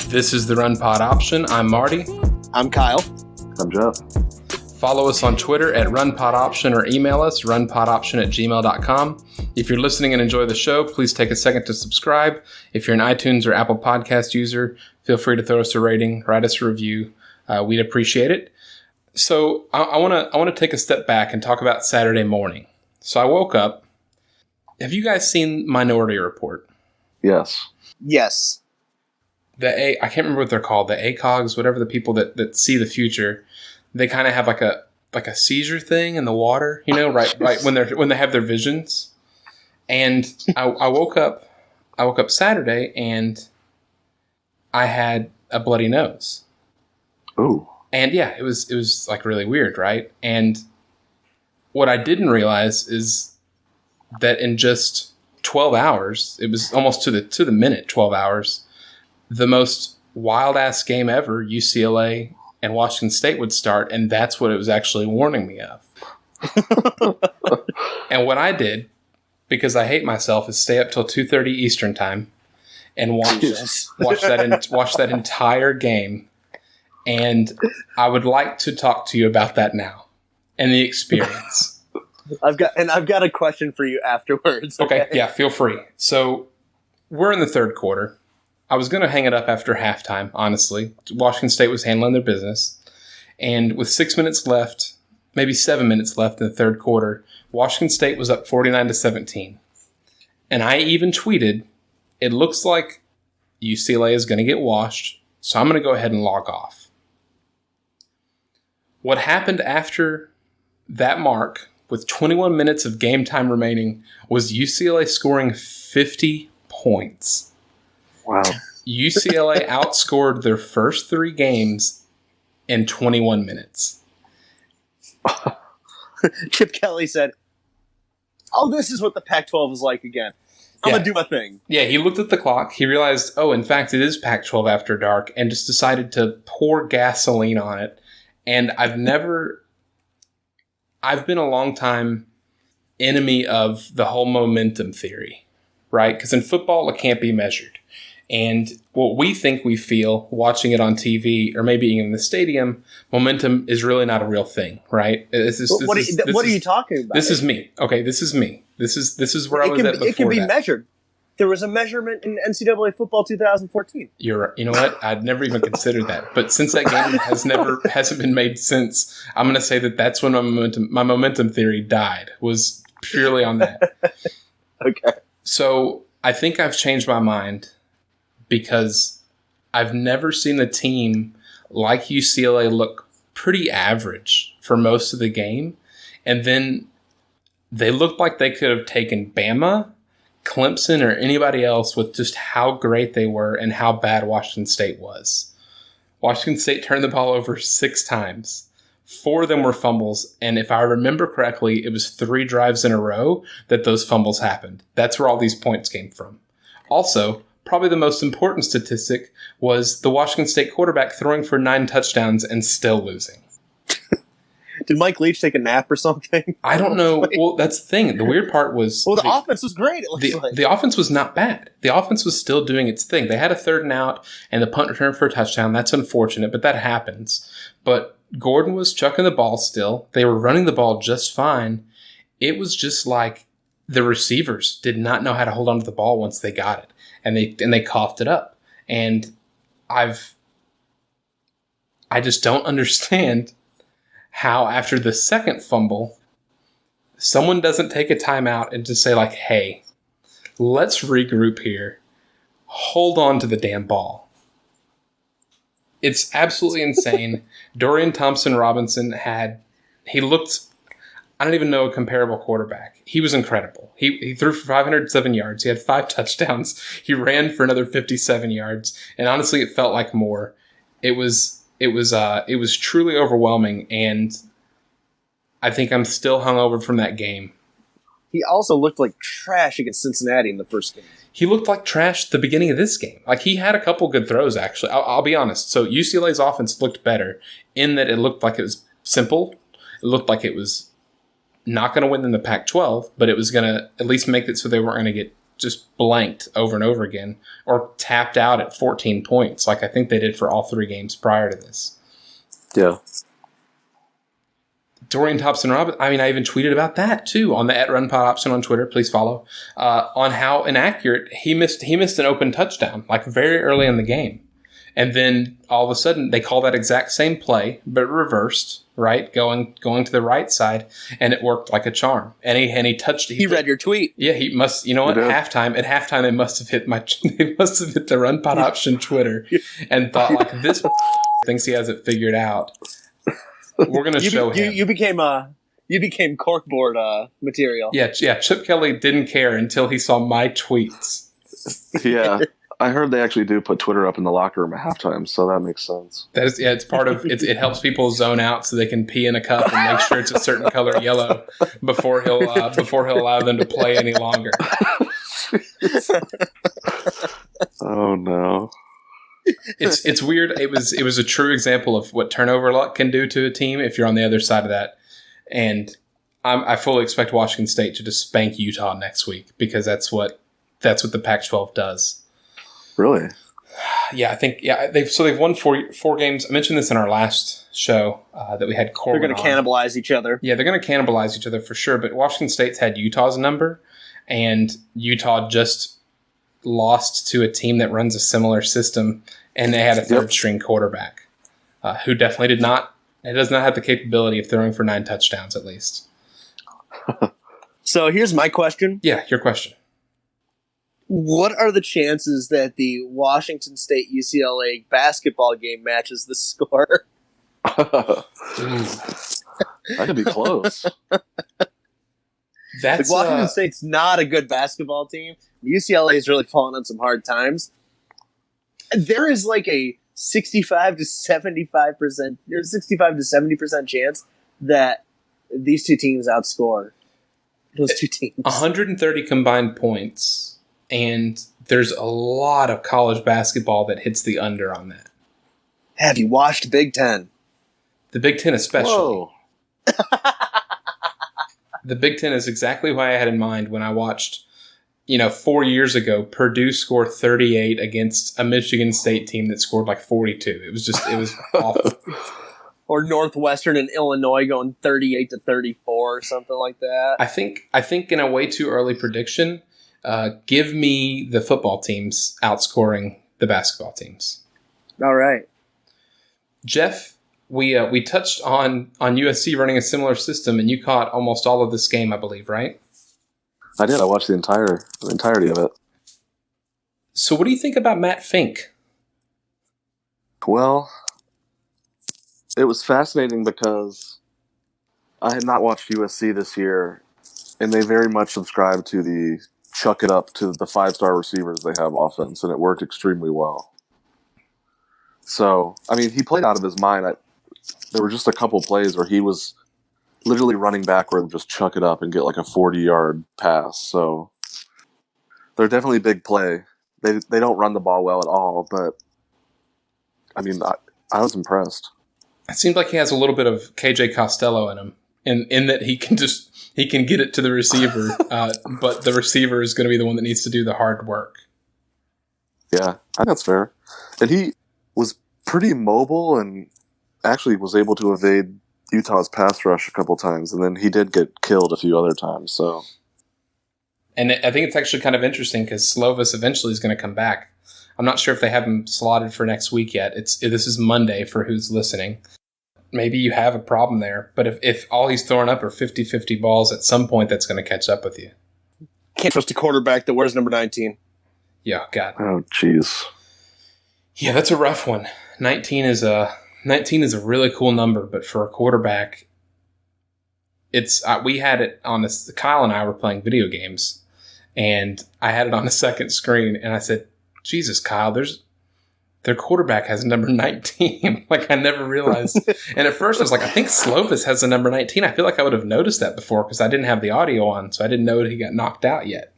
This is the Run Pod Option. I'm Marty. I'm Kyle. I'm Jeff. Follow us on Twitter at RunPodOption or email us runpodoption@gmail.com. If you're listening and enjoy the show, please take a second to subscribe. If you're an iTunes or Apple Podcast user, feel free to throw us a rating, write us a review. We'd appreciate it. So I want to take a step back and talk about Saturday morning. So I woke up. Have you guys seen Minority Report? Yes. Yes. I can't remember what they're called. The ACOGs, whatever the people that see the future. They kind of have like a seizure thing in the water, you know, right when they have their visions. And I woke up Saturday and I had a bloody nose. Ooh. And yeah, it was like really weird, right? And what I didn't realize is that in just 12 hours, it was almost to the minute 12 hours, the most wild ass game ever, UCLA and Washington State would start, and that's what it was actually warning me of. And what I did, because I hate myself, is stay up till 2:30 Eastern time and watch that entire game. And I would like to talk to you about that now and the experience. I've got a question for you afterwards. Okay, yeah, feel free. So we're in the third quarter. I was going to hang it up after halftime, honestly. Washington State was handling their business. And with 6 minutes left, maybe 7 minutes left in the third quarter, Washington State was up 49-17. And I even tweeted, it looks like UCLA is going to get washed, so I'm going to go ahead and log off. What happened after that mark, with 21 minutes of game time remaining, was UCLA scoring 50 points. Wow. UCLA outscored their first three games in 21 minutes. Chip Kelly said, "Oh, this is what the Pac-12 is like again. I'm going to do my thing." Yeah, he looked at the clock. He realized, oh, in fact, it is Pac-12 after dark, and just decided to pour gasoline on it. And I've been a long time enemy of the whole momentum theory, right? Because in football, it can't be measured. And what we think we feel watching it on TV or maybe even in the stadium, momentum is really not a real thing, right? What are you talking about? This is me. Okay, this is me. This is where I was at before. It can be measured. There was a measurement in NCAA football 2014. You know what? I'd never even considered that. But since that game hasn't been made since, I'm going to say that's when my momentum theory died. Was purely on that. Okay. So I think I've changed my mind. Because I've never seen a team like UCLA look pretty average for most of the game. And then they looked like they could have taken Bama, Clemson, or anybody else with just how great they were and how bad Washington State was. Washington State turned the ball over 6 times. 4 of them were fumbles. And if I remember correctly, it was 3 drives in a row that those fumbles happened. That's where all these points came from. Also, probably the most important statistic was the Washington State quarterback throwing for 9 touchdowns and still losing. Did Mike Leach take a nap or something? I don't know. Well, that's the thing. The weird part was... Well, the offense was great, it looks like. The offense was not bad. The offense was still doing its thing. They had a 3rd and out and the punt return for a touchdown. That's unfortunate, but that happens. But Gordon was chucking the ball still. They were running the ball just fine. It was just like the receivers did not know how to hold on to the ball once they got it. And they coughed it up. And I just don't understand how after the second fumble, someone doesn't take a timeout and just say like, hey, let's regroup here. Hold on to the damn ball. It's absolutely insane. Dorian Thompson-Robinson he looked, I don't even know a comparable quarterback. He was incredible. He threw for 507 yards. He had 5 touchdowns. He ran for another 57 yards. And honestly, it felt like more. It was truly overwhelming. And I think I'm still hungover from that game. He also looked like trash against Cincinnati in the first game. He looked like trash at the beginning of this game. Like, he had a couple good throws, actually. I'll be honest. So UCLA's offense looked better in that it looked like it was simple. It looked like it was not going to win in the Pac-12, but it was going to at least make it so they weren't going to get just blanked over and over again, or tapped out at 14 points, like I think they did for all 3 games prior to this. Yeah. Dorian Thompson-Robinson, I mean, I even tweeted about that too on the @RunPodOption on Twitter. Please follow on how inaccurate he missed an open touchdown like very early in the game, and then all of a sudden they call that exact same play but reversed, right, going to the right side, and it worked like a charm. And he touched. He read your tweet. Yeah, he must. You know what? At halftime, they must have hit they must have hit the RunPodOption Twitter and thought like this thinks he has it figured out. We're going to show him. You became corkboard material. Yeah. Chip Kelly didn't care until he saw my tweets. Yeah. I heard they actually do put Twitter up in the locker room at halftime, so that makes sense. That is, it's part of it. It helps people zone out so they can pee in a cup and make sure it's a certain color yellow before he'll allow them to play any longer. Oh no. It's weird. It was a true example of what turnover luck can do to a team if you're on the other side of that. And I fully expect Washington State to just spank Utah next week because that's what the Pac-12 does. Really? Yeah, I think they've won four games. I mentioned this in our last show that we had Corbin. They're going to cannibalize each other. Yeah, they're going to cannibalize each other for sure. But Washington State's had Utah's number, and Utah just lost to a team that runs a similar system, and they had a third-string quarterback who definitely does not have the capability of throwing for 9 touchdowns at least. So here's my question. Yeah, your question. What are the chances that the Washington State UCLA basketball game matches the score? That could be close. Washington State's not a good basketball team. UCLA is really falling on some hard times. There is like a 65 to 75%, there's 65 to 70% chance that these two teams outscore those two teams. 130 combined points, and there's a lot of college basketball that hits the under on that. Have you watched Big Ten? The Big Ten especially. Whoa. The Big Ten is exactly what I had in mind when I watched, 4 years ago, Purdue scored 38 against a Michigan State team that scored like 42. It was awful. Or Northwestern and Illinois going 38 to 34 or something like that. I think in a way too early prediction, give me the football teams outscoring the basketball teams. All right. Jeff, we touched on USC running a similar system, and you caught almost all of this game, I believe, right? I did. I watched the entirety of it. So what do you think about Matt Fink? Well, it was fascinating because I had not watched USC this year, and they very much subscribe to the chuck it up to the 5-star receivers they have offense, and it worked extremely well. So, I mean, he played out of his mind. There were just a couple plays where he was literally running backward and just chuck it up and get like a 40-yard pass. So they're definitely big play. They don't run the ball well at all, but I mean, I was impressed. It seemed like he has a little bit of KJ Costello in him, in that he can get it to the receiver, but the receiver is going to be the one that needs to do the hard work. Yeah, I think that's fair. And he was pretty mobile and actually was able to evade Utah's pass rush a couple times, and then he did get killed a few other times. So, and I think it's actually kind of interesting because Slovis eventually is going to come back. I'm not sure if they have him slotted for next week yet. This is Monday for who's listening. Maybe you have a problem there, but if all he's throwing up are 50-50 balls, at some point that's going to catch up with you. Can't trust a quarterback that wears number 19. Yeah, God. Oh, jeez. Yeah, that's a rough one. 19 is a really cool number, but for a quarterback, we had it on this. Kyle and I were playing video games, and I had it on the second screen, and I said, "Jesus, Kyle, their quarterback has number 19." Like I never realized. And at first, I was like, "I think Slovis has the number 19." I feel like I would have noticed that before because I didn't have the audio on, so I didn't know that he got knocked out yet.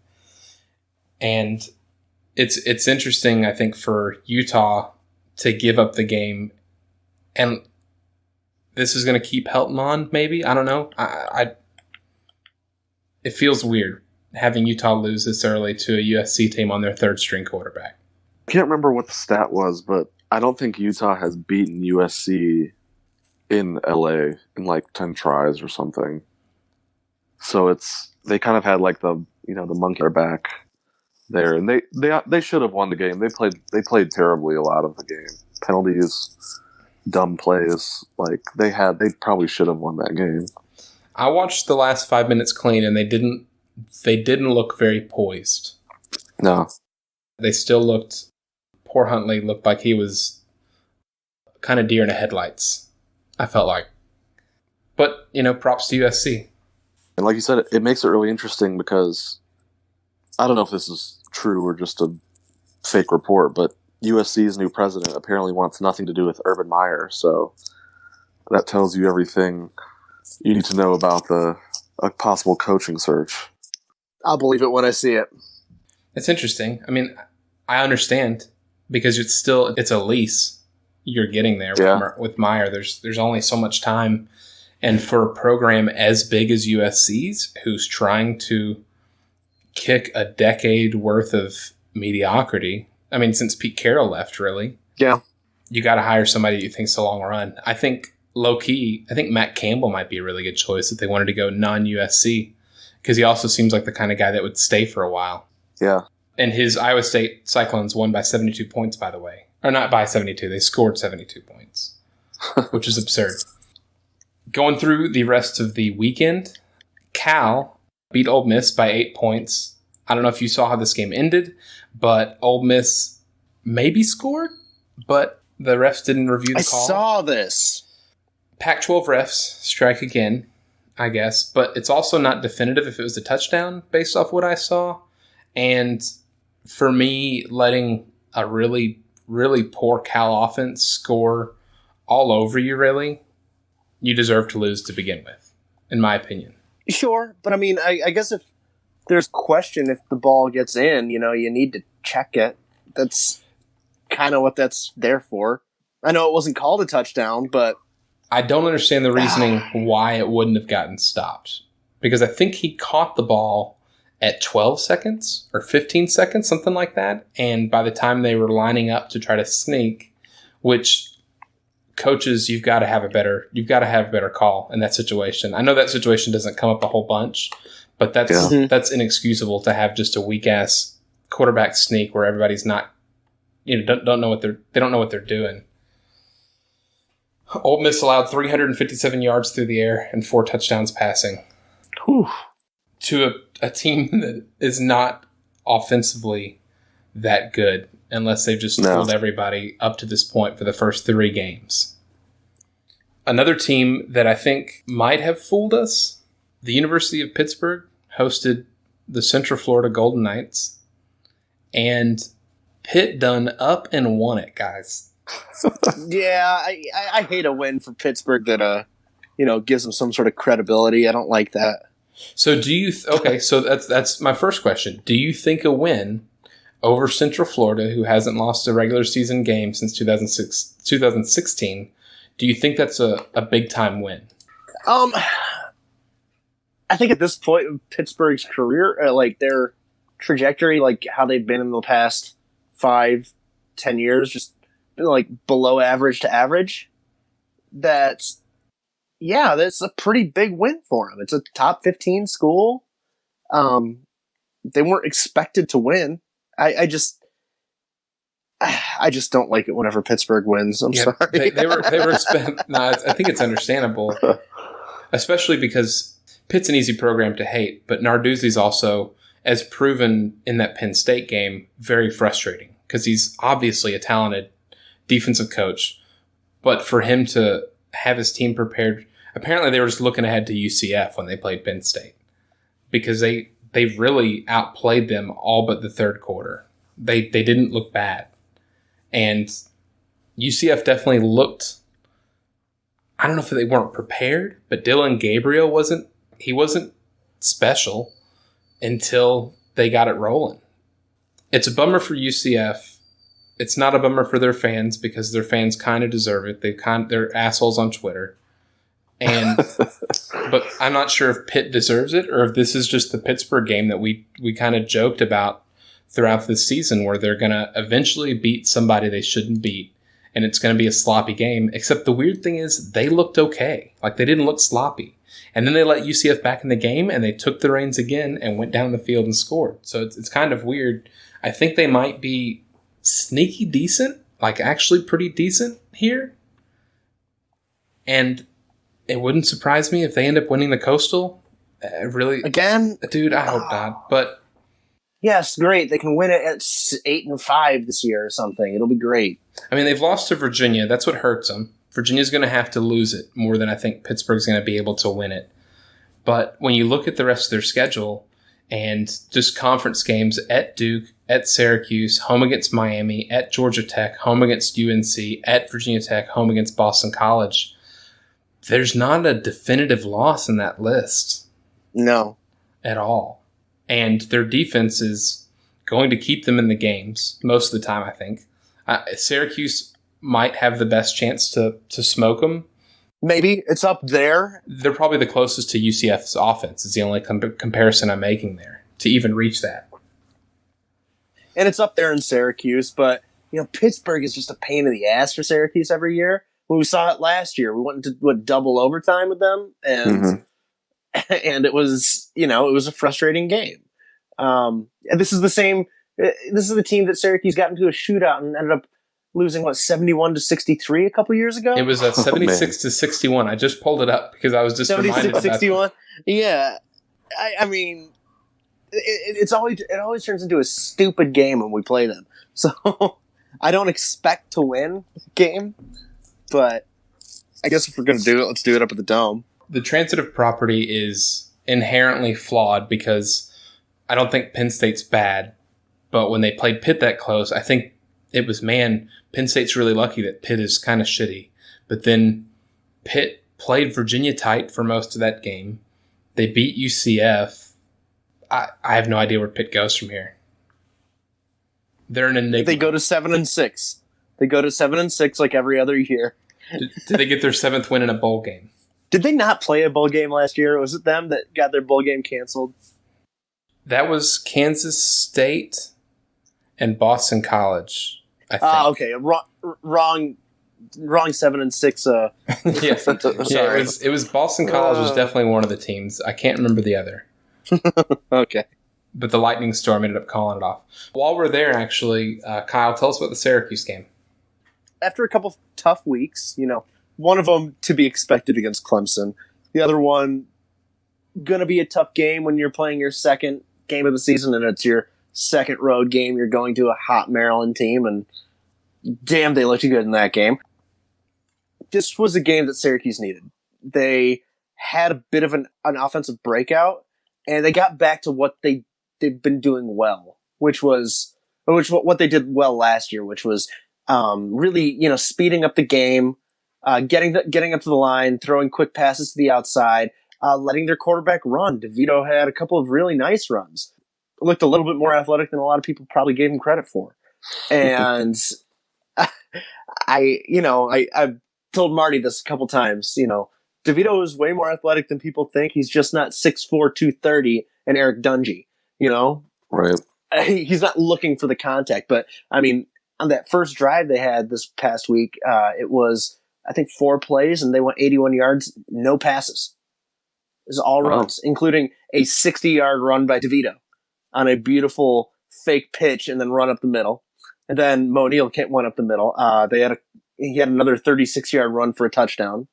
And it's interesting, I think, for Utah to give up the game. And this is going to keep Helton on, maybe? I don't know. It feels weird. having Utah lose this early to a USC team on their third string quarterback. I can't remember what the stat was, but I don't think Utah has beaten USC in LA in like 10 tries or something. So they kind of had like the monkey on their back there, and they should have won the game. They played terribly a lot of the game. Penalties, dumb plays, like they probably should have won that game. I watched the last 5 minutes clean, and they didn't look very poised. No. They still looked. Poor Huntley looked like he was kind of deer in the headlights, I felt like. But, props to USC. And like you said, it makes it really interesting because I don't know if this is true or just a fake report, but USC's new president apparently wants nothing to do with Urban Meyer, so that tells you everything you need to know about a possible coaching search. I'll believe it when I see it. It's interesting. I mean, I understand because it's a lease you're getting there with Meyer. There's only so much time, and for a program as big as USC's, who's trying to kick a decade worth of mediocrity. I mean, since Pete Carroll left, really. Yeah. You got to hire somebody you think's a long run. I think low-key, Matt Campbell might be a really good choice if they wanted to go non-USC, because he also seems like the kind of guy that would stay for a while. Yeah. And his Iowa State Cyclones won by 72 points, by the way. Or not by 72. They scored 72 points, which is absurd. Going through the rest of the weekend, Cal beat Ole Miss by 8 points. I don't know if you saw how this game ended, but Ole Miss maybe scored, but the refs didn't review the call. I saw this. Pac-12 refs strike again, I guess, but it's also not definitive if it was a touchdown based off what I saw. And for me, letting a really, really poor Cal offense score all over you, really, you deserve to lose to begin with, in my opinion. Sure, but I mean, I guess if there's question if the ball gets in, you need to check it. That's kind of what that's there for. I know it wasn't called a touchdown, but I don't understand the reasoning why it wouldn't have gotten stopped. Because I think he caught the ball at 12 seconds or 15 seconds, something like that. And by the time they were lining up to try to sneak, which coaches, you've got to have a better call in that situation. I know that situation doesn't come up a whole bunch, but that's inexcusable to have just a weak ass quarterback sneak where everybody's not, don't know what they're doing. Ole Miss allowed 357 yards through the air and 4 touchdowns passing. Whew. To a team that is not offensively that good unless they've just fooled everybody up to this point for the first 3 games. Another team that I think might have fooled us, the University of Pittsburgh hosted the Central Florida Golden Knights, and Pitt done up and won it, guys. Yeah, I hate a win for Pittsburgh that gives them some sort of credibility. I don't like that. So do you? Okay, so that's my first question. Do you think a win over Central Florida, who hasn't lost a regular season game since 2016, do you think that's a big time win? I think at this point in Pittsburgh's career, like their trajectory, like how they've been in the past 5-10 years, just like below average to average. That's a pretty big win for them. It's a top 15 school. They weren't expected to win. I just don't like it whenever Pittsburgh wins. I'm sorry. they were I think it's understandable, especially because Pitt's an easy program to hate, but Narduzzi's also, as proven in that Penn State game, very frustrating because he's obviously a talented defensive coach, but for him to have his team prepared, apparently they were just looking ahead to UCF when they played Penn State because they really outplayed them all but the third quarter. They didn't look bad. And UCF definitely looked, I don't know if they weren't prepared, but Dylan Gabriel wasn't special until they got it rolling. It's a bummer for UCF. It's not a bummer for their fans because their fans kind of deserve it. They're assholes on Twitter. And but I'm not sure if Pitt deserves it or if this is just the Pittsburgh game that we kind of joked about throughout this season, where they're going to eventually beat somebody they shouldn't beat, and it's going to be a sloppy game. Except the weird thing is they looked okay. Like, they didn't look sloppy. And then they let UCF back in the game, and they took the reins again and went down the field and scored. So it's kind of weird. I think they might be sneaky decent, like actually pretty decent here. And it wouldn't surprise me if they end up winning the Coastal. Really, again, dude, I hope not. But yes, great. They can win it at 8-5 this year or something. It'll be great. I mean, they've lost to Virginia. That's what hurts them. Virginia's going to have to lose it more than I think Pittsburgh's going to be able to win it. But when you look at the rest of their schedule and just conference games at Duke, at Syracuse, home against Miami, at Georgia Tech, home against UNC, at Virginia Tech, home against Boston College, there's not a definitive loss in that list. No. At all. And their defense is going to keep them in the games most of the time, I think. Syracuse might have the best chance to smoke them. Maybe. It's up there. They're probably the closest to UCF's offense. Is the only comparison I'm making there to even reach that. And it's up there in Syracuse, but Pittsburgh is just a pain in the ass for Syracuse every year. When we saw it last year, we went into double overtime with them, and and it was it was a frustrating game. And this is the same. This is the team that Syracuse got into a shootout and ended up losing 71-63 a couple years ago. It was 76-61. I just pulled it up because I was just reminded about 76-61. Yeah, I mean, it always turns into a stupid game when we play them. So I don't expect to win the game, but I guess if we're going to do it, let's do it up at the Dome. The transitive property is inherently flawed because I don't think Penn State's bad, but when they played Pitt that close, I think it was, Penn State's really lucky that Pitt is kind of shitty. But then Pitt played Virginia tight for most of that game. They beat UCF. I have no idea where Pitt goes from here. They're an enigma. They go to 7-6. They go to 7-6 like every other year. Did they get their 7th win in a bowl game? Did they not play a bowl game last year? Was it them that got their bowl game canceled? That was Kansas State and Boston College, I think. Okay. Wrong 7-6. Yeah, Sorry. It was Boston College was definitely one of the teams. I can't remember the other. Okay. But the Lightning Storm ended up calling it off. While we're there, actually, Kyle, tell us about the Syracuse game. After a couple of tough weeks, one of them to be expected against Clemson. The other one going to be a tough game when you're playing your second game of the season and it's your second road game. You're going to a hot Maryland team, and damn, they looked good in that game. This was a game that Syracuse needed. They had a bit of an offensive breakout, and they got back to what they've been doing well, which what they did well last year, which was really speeding up the game, getting up to the line, throwing quick passes to the outside, letting their quarterback run. DeVito had a couple of really nice runs. Looked a little bit more athletic than a lot of people probably gave him credit for. And I've told Marty this a couple times, DeVito is way more athletic than people think. He's just not 6'4", 230 and Eric Dungy, Right. He's not looking for the contact. But, I mean, on that first drive they had this past week, it was, I think, 4 plays, and they went 81 yards, no passes. It was all runs, including a 60-yard run by DeVito on a beautiful fake pitch and then run up the middle. And then Mo Neal went up the middle. He had another 36-yard run for a touchdown.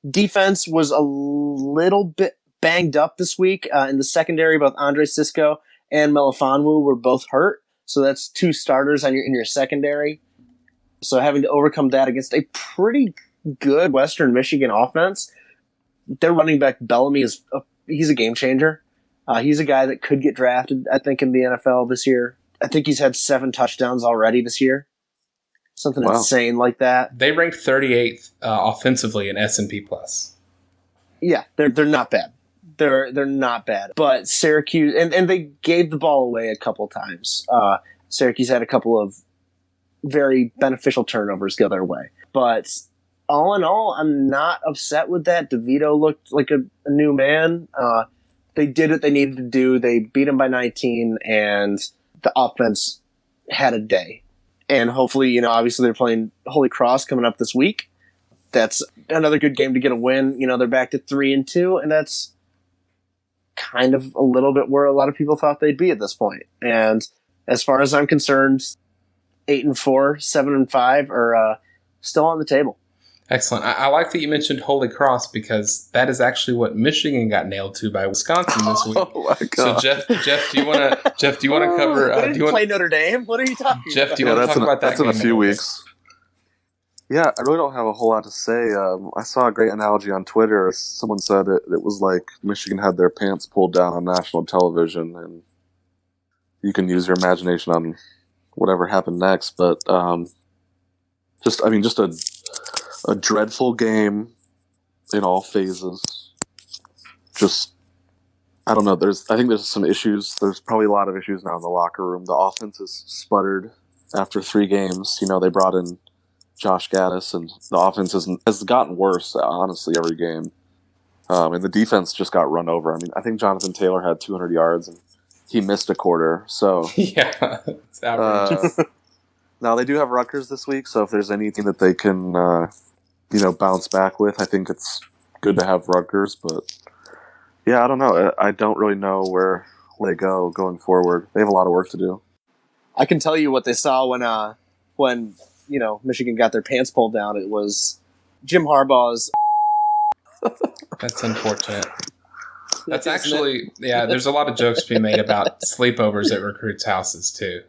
Defense was a little bit banged up this week. In the secondary, both Andre Sisco and Melifonwu were both hurt. So that's 2 starters in your secondary. So having to overcome that against a pretty good Western Michigan offense. Their running back Bellamy he's a game changer. He's a guy that could get drafted, I think, in the NFL this year. I think he's had 7 touchdowns already this year. Something insane like that. They ranked 38th offensively in S&P Plus. Yeah, they're not bad. They're not bad. But Syracuse, and they gave the ball away a couple times. Syracuse had a couple of very beneficial turnovers go their way. But all in all, I'm not upset with that. DeVito looked like a new man. They did what they needed to do. They beat him by 19, and the offense had a day. And hopefully, obviously they're playing Holy Cross coming up this week. That's another good game to get a win. They're back to 3-2, and that's kind of a little bit where a lot of people thought they'd be at this point. And as far as I'm concerned, 8-4, 7-5 are still on the table. Excellent. I like that you mentioned Holy Cross because that is actually what Michigan got nailed to by Wisconsin this week. Oh my God. So Jeff, do you want to cover? They didn't play Notre Dame. What are you talking about? Jeff, do you want to talk about that? That's in a few weeks. Yeah, I really don't have a whole lot to say. I saw a great analogy on Twitter. Someone said it was like Michigan had their pants pulled down on national television, and you can use your imagination on whatever happened next. But just a dreadful game in all phases. Just, I don't know. I think there's some issues. There's probably a lot of issues now in the locker room. The offense is sputtered after 3 games. They brought in Josh Gaddis, and the offense has gotten worse, honestly, every game. And the defense just got run over. I mean, I think Jonathan Taylor had 200 yards, and he missed a quarter. So yeah, it's outrageous. Now, they do have Rutgers this week, so if there's anything that they can bounce back with, I think it's good to have Rutgers. But, yeah, I don't know. I don't really know where they go going forward. They have a lot of work to do. I can tell you what they saw when Michigan got their pants pulled down. It was Jim Harbaugh's. That's unfortunate. That's actually, yeah, there's a lot of jokes being made about sleepovers at recruits' houses, too.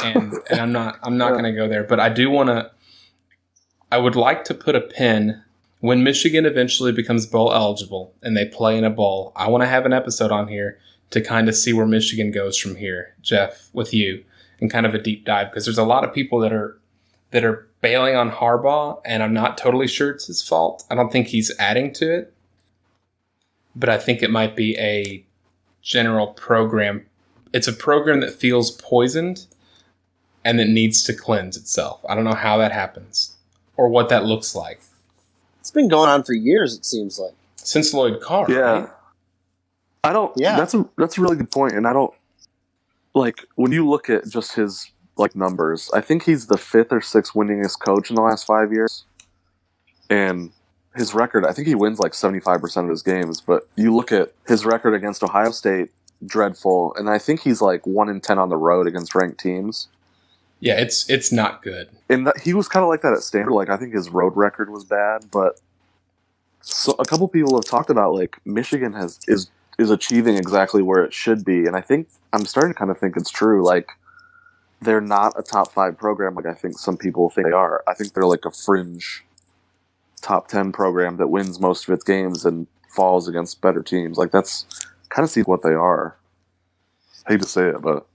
And I'm not going to go there, but I would like to put a pin when Michigan eventually becomes bowl eligible and they play in a bowl. I want to have an episode on here to kind of see where Michigan goes from here, Jeff, with you, and kind of a deep dive, because there's a lot of people that are bailing on Harbaugh, and I'm not totally sure it's his fault. I don't think he's adding to it, but I think it might be a general program. It's a program that feels poisoned and that needs to cleanse itself. I don't know how that happens or what that looks like. It's been going on for years, it seems like. Since Lloyd Carr, yeah. right? I don't. Yeah, that's a really good point, and I don't like when you look at just his numbers. I think he's the 5th or 6th winningest coach in the last 5 years, and his record. I think he wins 75% of his games. But you look at his record against Ohio State, dreadful, and I think he's 1-10 on the road against ranked teams. Yeah, it's not good. And he was kind of like that at Stanford. I think his road record was bad, but so a couple people have talked about Michigan is achieving exactly where it should be, and I think I'm starting to kind of think it's true. They're not a top 5 program I think some people think they are. I think they're a fringe top 10 program that wins most of its games and falls against better teams. That's kind of see what they are. I hate to say it, but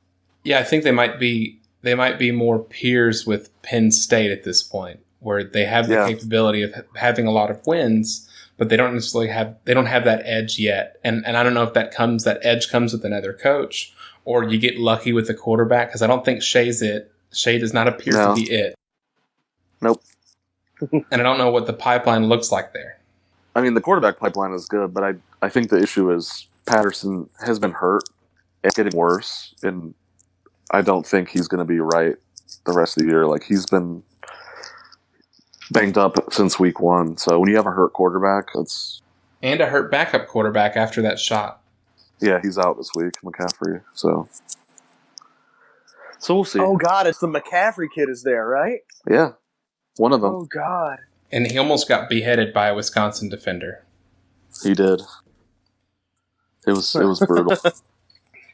yeah, I think they might be more peers with Penn State at this point, where they have the capability of having a lot of wins, but they don't necessarily have that edge yet. And I don't know if that edge comes with another coach, or you get lucky with the quarterback, because I don't think Shea's it. Shea does not appear to be it. Nope. And I don't know what the pipeline looks like there. I mean, the quarterback pipeline is good, but I think the issue is Patterson has been hurt. It's getting worse, and I don't think he's going to be right the rest of the year. He's been banged up since week 1. So when you have a hurt quarterback, and a hurt backup quarterback after that shot. Yeah, he's out this week, McCaffrey. So we'll see. Oh, God, it's the McCaffrey kid is there, right? Yeah, one of them. Oh, God. And he almost got beheaded by a Wisconsin defender. He did. It was brutal.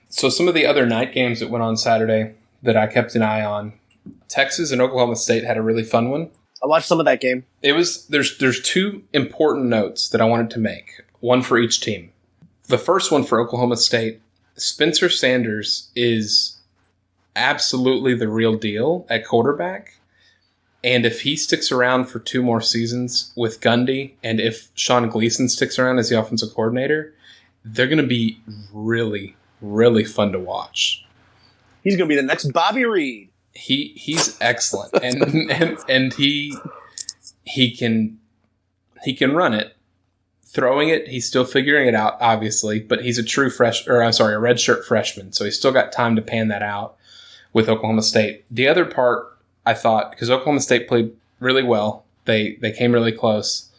So some of the other night games that went on Saturday that I kept an eye on, Texas and Oklahoma State had a really fun one. I watched some of that game. There's 2 important notes that I wanted to make, one for each team. The first one for Oklahoma State, Spencer Sanders is absolutely the real deal at quarterback. And if he sticks around for 2 more seasons with Gundy, and if Sean Gleason sticks around as the offensive coordinator, they're going to be really, really fun to watch. He's going to be the next Bobby Reed. He's excellent, and he can He can run it. Throwing it, he's still figuring it out, obviously, but he's a redshirt freshman, so he's still got time to pan that out with Oklahoma State. The other part, I thought, because Oklahoma State played really well, they came really close.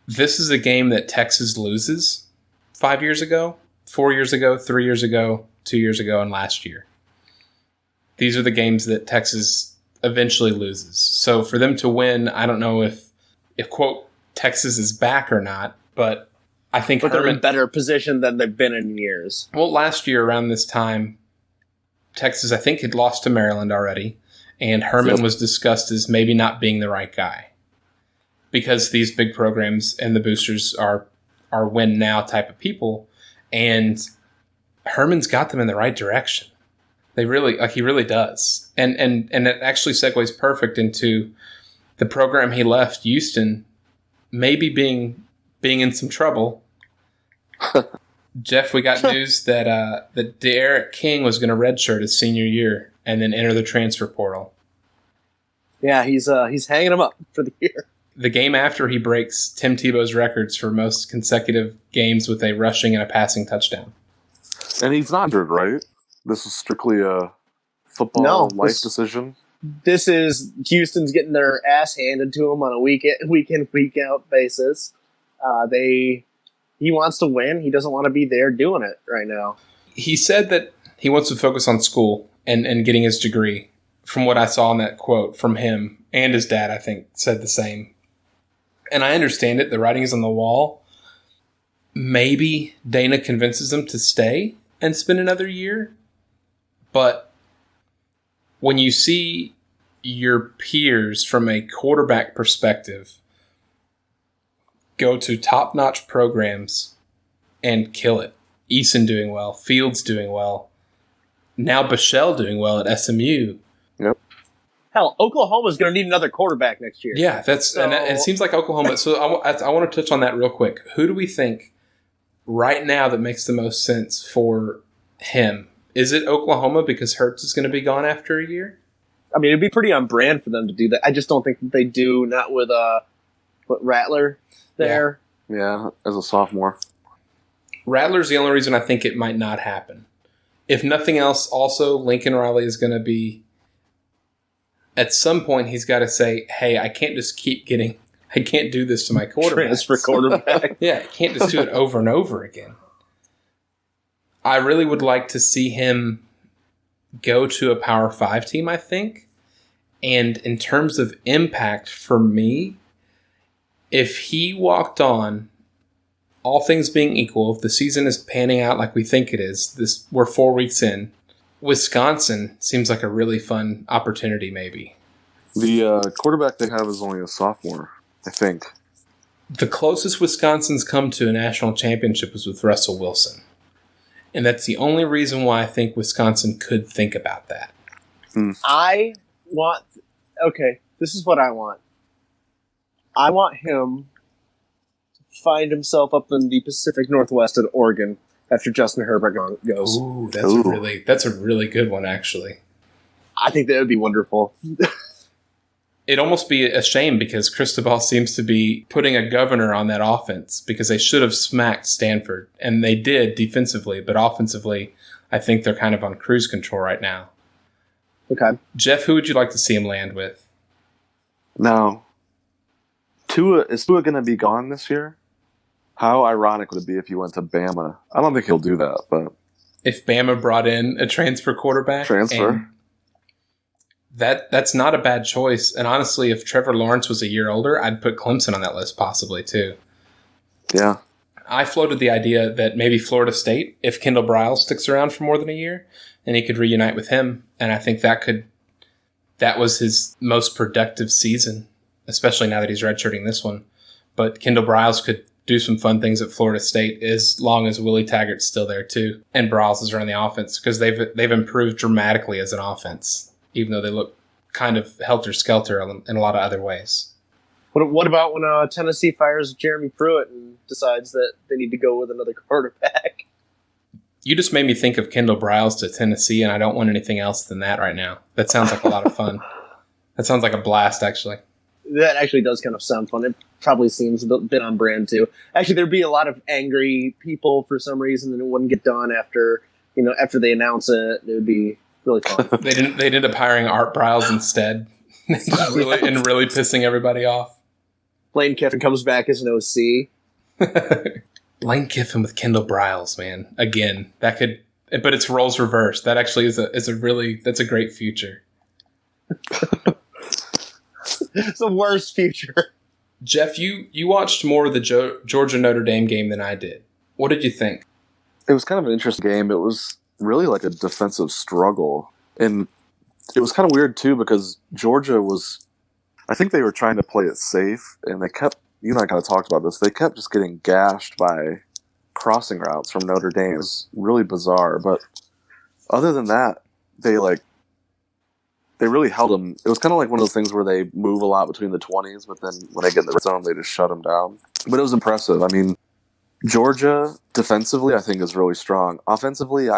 This is a game that Texas loses 5 years ago, 4 years ago, 3 years ago, 2 years ago, and last year. These are the games that Texas eventually loses. So for them to win, I don't know if quote, Texas is back or not, but I think they're in better position than they've been in years. Well, last year around this time, Texas, I think, had lost to Maryland already, and Herman was discussed as maybe not being the right guy because these big programs and the boosters are win now type of people, and Herman's got them in the right direction. They really, he really does. And it actually segues perfect into the program he left, Houston, maybe being in some trouble. Jeff, we got news that Derek King was going to redshirt his senior year and then enter the transfer portal. Yeah, he's hanging him up for the year. The game after he breaks Tim Tebow's records for most consecutive games with a rushing and a passing touchdown. And he's not injured, right? This is strictly a football life decision. This is Houston's getting their ass handed to him on a week in, week out basis. He wants to win. He doesn't want to be there doing it right now. He said that he wants to focus on school and getting his degree. From what I saw in that quote from him, and his dad, I think, said the same. And I understand it. The writing is on the wall. Maybe Dana convinces him to stay and spend another year. But when you see your peers from a quarterback perspective go to top-notch programs and kill it, Eason doing well, Fields doing well, now Bichelle doing well at SMU. Yep. Hell, Oklahoma's going to need another quarterback next year. Yeah, and it seems like Oklahoma. So I want to touch on that real quick. Who do we think right now that makes the most sense for him? Is it Oklahoma because Hurts is going to be gone after a year? I mean, it'd be pretty on brand for them to do that. I just don't think that they do, not with Rattler there. Yeah, as a sophomore. Rattler's the only reason I think it might not happen. If nothing else, also, Lincoln Riley is going to be, at some point, he's got to say, hey, I can't just I can't do this to my quarterback. Transfer quarterback. Yeah, I can't just do it over and over again. I really would like to see him go to a Power 5 team, I think. And in terms of impact for me, if he walked on, all things being equal, if the season is panning out like we think it is, we're 4 weeks in, Wisconsin seems like a really fun opportunity maybe. The quarterback they have is only a sophomore, I think. The closest Wisconsin's come to a national championship was with Russell Wilson. And that's the only reason why I think Wisconsin could think about that. This is what I want. I want him to find himself up in the Pacific Northwest of Oregon after Justin Herbert goes. Ooh, that's a really good one, actually. I think that would be wonderful. It'd almost be a shame because Cristobal seems to be putting a governor on that offense because they should have smacked Stanford. And they did defensively, but offensively, I think they're kind of on cruise control right now. Okay. Jeff, who would you like to see him land with? Now, is Tua going to be gone this year? How ironic would it be if he went to Bama? I don't think he'll do that, but... If Bama brought in a transfer quarterback? That's not a bad choice. And honestly, if Trevor Lawrence was a year older, I'd put Clemson on that list possibly too. Yeah. I floated the idea that maybe Florida State, if Kendall Briles sticks around for more than a year, and he could reunite with him. And I think that was his most productive season, especially now that he's redshirting this one. But Kendall Briles could do some fun things at Florida State as long as Willie Taggart's still there too. And Briles is running the offense because they've improved dramatically as an offense, even though they look kind of helter-skelter in a lot of other ways. What about when Tennessee fires Jeremy Pruitt and decides that they need to go with another quarterback? You just made me think of Kendall Briles to Tennessee, and I don't want anything else than that right now. That sounds like a lot of fun. That sounds like a blast, actually. That actually does kind of sound fun. It probably seems a bit on brand too. Actually, there'd be a lot of angry people for some reason, and it wouldn't get done after they announce it. It would be really fun. They ended up hiring Art Briles instead, and really pissing everybody off. Lane Kiffin comes back as an OC. Lane Kiffin with Kendall Briles, man. Again, that could, but it's roles reversed. That actually is that's a great future. It's the worst future. Jeff, you watched more of the Georgia Notre Dame game than I did. What did you think? It was kind of an interesting game. It was really like a defensive struggle. And it was kind of weird, too, because Georgia was... I think they were trying to play it safe, and they kept... You and I kind of talked about this. They kept just getting gashed by crossing routes from Notre Dame. It was really bizarre. But other than that, they really held them. It was kind of like one of those things where they move a lot between the 20s, but then when they get in the red zone, they just shut them down. But it was impressive. I mean, Georgia, defensively, I think is really strong. Offensively,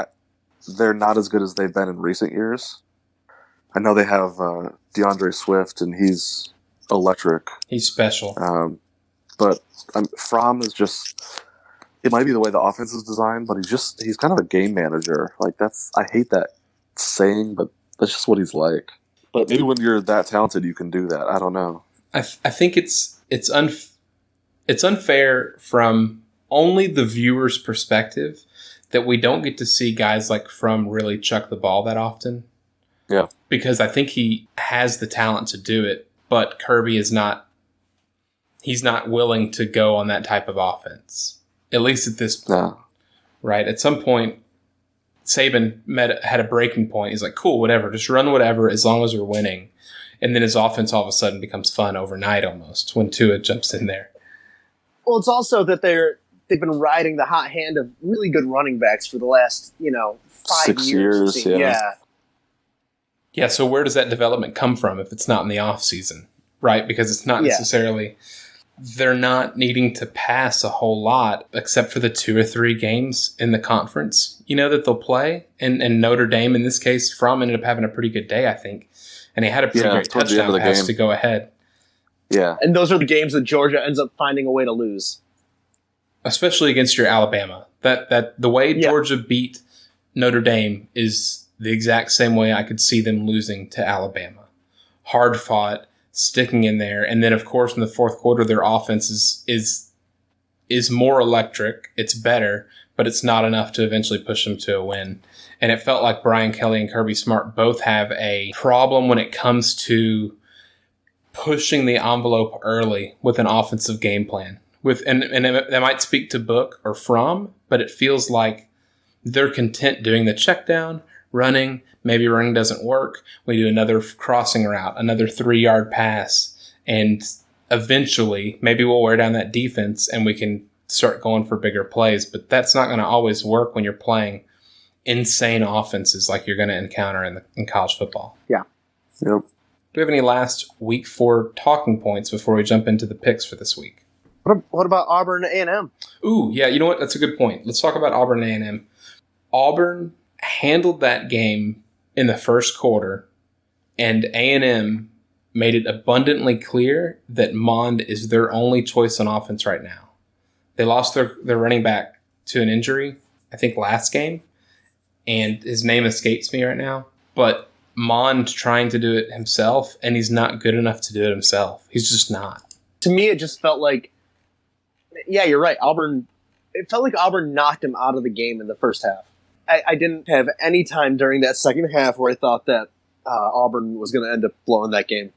they're not as good as they've been in recent years. I know they have DeAndre Swift, and he's electric. He's special. But Fromm is just... It might be the way the offense is designed, but he's kind of a game manager. I hate that saying, but that's just what he's like. But maybe when you're that talented, you can do that. I don't know. I think it's unfair from only the viewer's perspective that we don't get to see guys like Fromm really chuck the ball that often. Yeah. Because I think he has the talent to do it, but Kirby is not. He's not willing to go on that type of offense, at least at this point. No. Right? At some point, Saban had a breaking point. He's like, cool, whatever. Just run whatever as long as we're winning. And then his offense all of a sudden becomes fun overnight almost when Tua jumps in there. Well, it's also that they've been riding the hot hand of really good running backs for the last, 5 6 years. Yeah. Yeah, so where does that development come from if it's not in the off season? Right? Because it's not necessarily... They're not needing to pass a whole lot except for the 2 or 3 games in the conference, that they'll play. And Notre Dame, in this case, Fromm ended up having a pretty good day, I think. And he had a pretty great touchdown pass to go ahead. Yeah. And those are the games that Georgia ends up finding a way to lose. Especially against your Alabama. That the way Georgia beat Notre Dame is the exact same way I could see them losing to Alabama. Hard fought, sticking in there, and then of course in the fourth quarter their offense is more electric. It's better, but it's not enough to eventually push them to a win. And it felt like Brian Kelly and Kirby Smart both have a problem when it comes to pushing the envelope early with an offensive game plan. And that might speak to Book or Fromm, but it feels like they're content doing the check down, running. Maybe running doesn't work. We do another crossing route, another 3-yard pass, and eventually maybe we'll wear down that defense and we can start going for bigger plays. But that's not going to always work when you're playing insane offenses like you're going to encounter in college football. Yeah. Yep. Do we have any last week 4 talking points before we jump into the picks for this week? What about Auburn A&M? Ooh, yeah, you know what? That's a good point. Let's talk about Auburn A&M. Auburn handled that game in the first quarter, and A&M made it abundantly clear that Mond is their only choice on offense right now. They lost their running back to an injury, I think last game, and his name escapes me right now, but Mond trying to do it himself, and he's not good enough to do it himself. He's just not. To me, it just felt like, yeah, you're right. It felt like Auburn knocked him out of the game in the first half. I didn't have any time during that second half where I thought that Auburn was going to end up blowing that game.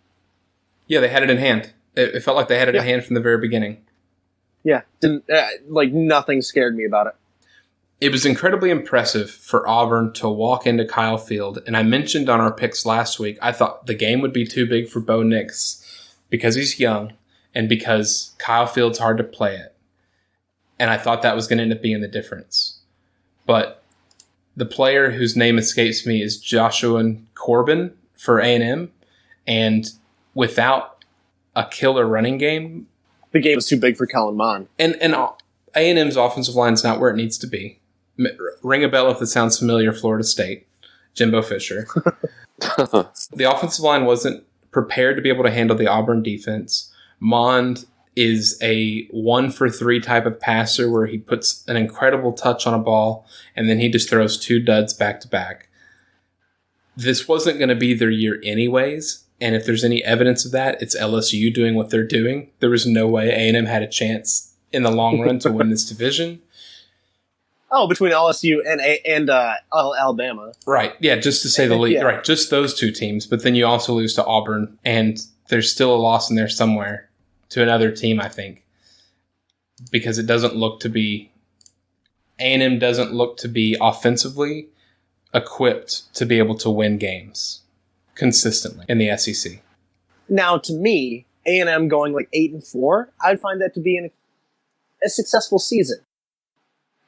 Yeah, they had it in hand. It felt like they had it in hand from the very beginning. Yeah, nothing scared me about it. It was incredibly impressive for Auburn to walk into Kyle Field, and I mentioned on our picks last week, I thought the game would be too big for Bo Nix because he's young and because Kyle Field's hard to play it. And I thought that was going to end up being the difference. But the player whose name escapes me is Joshua Corbin for A&M, and without a killer running game, the game was too big for Kellen Mond. And A&M's offensive line is not where it needs to be. Ring a bell if it sounds familiar. Florida State, Jimbo Fisher. The offensive line wasn't prepared to be able to handle the Auburn defense. Mond is a 1-for-3 type of passer where he puts an incredible touch on a ball and then he just throws 2 duds back to back. This wasn't going to be their year anyways, and if there's any evidence of that, it's LSU doing what they're doing. There was no way A&M had a chance in the long run to win this division. Oh, between LSU and Alabama. Right, yeah, just to say the least. Yeah. Right, just those 2 teams, but then you also lose to Auburn, and there's still a loss in there somewhere to another team, I think, because it doesn't look to be A&M doesn't look to be offensively equipped to be able to win games consistently in the SEC. Now, to me, A&M going like 8-4, I'd find that to be a successful season.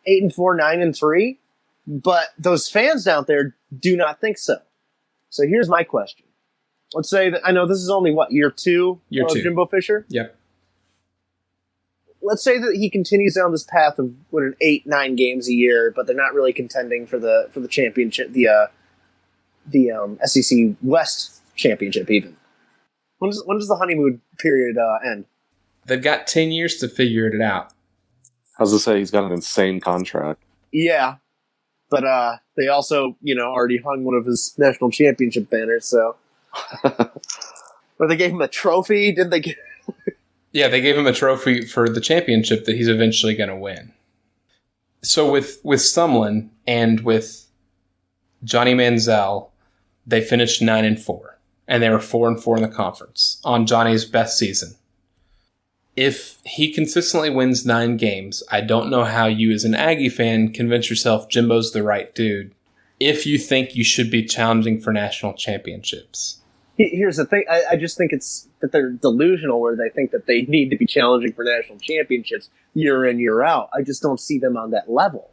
8-4, 9-3, but those fans out there do not think so. So here's my question. Let's say that, I know this is only, year two of Jimbo Fisher? Yep. Let's say that he continues down this path of winning 8-9 games a year, but they're not really contending for the championship, the SEC West championship even. When does the honeymoon period end? They've got 10 years to figure it out. I was going to say, he's got an insane contract. Yeah, but they also, already hung one of his national championship banners, so... Or they gave him a trophy, didn't they? Yeah, they gave him a trophy for the championship that he's eventually going to win. So with Sumlin and with Johnny Manziel, they finished 9-4, and they were 4-4 in the conference on Johnny's best season. If he consistently wins 9 games, I don't know how you as an Aggie fan convince yourself Jimbo's the right dude if you think you should be challenging for national championships. Here's the thing. I just think it's that they're delusional where they think that they need to be challenging for national championships year in, year out. I just don't see them on that level.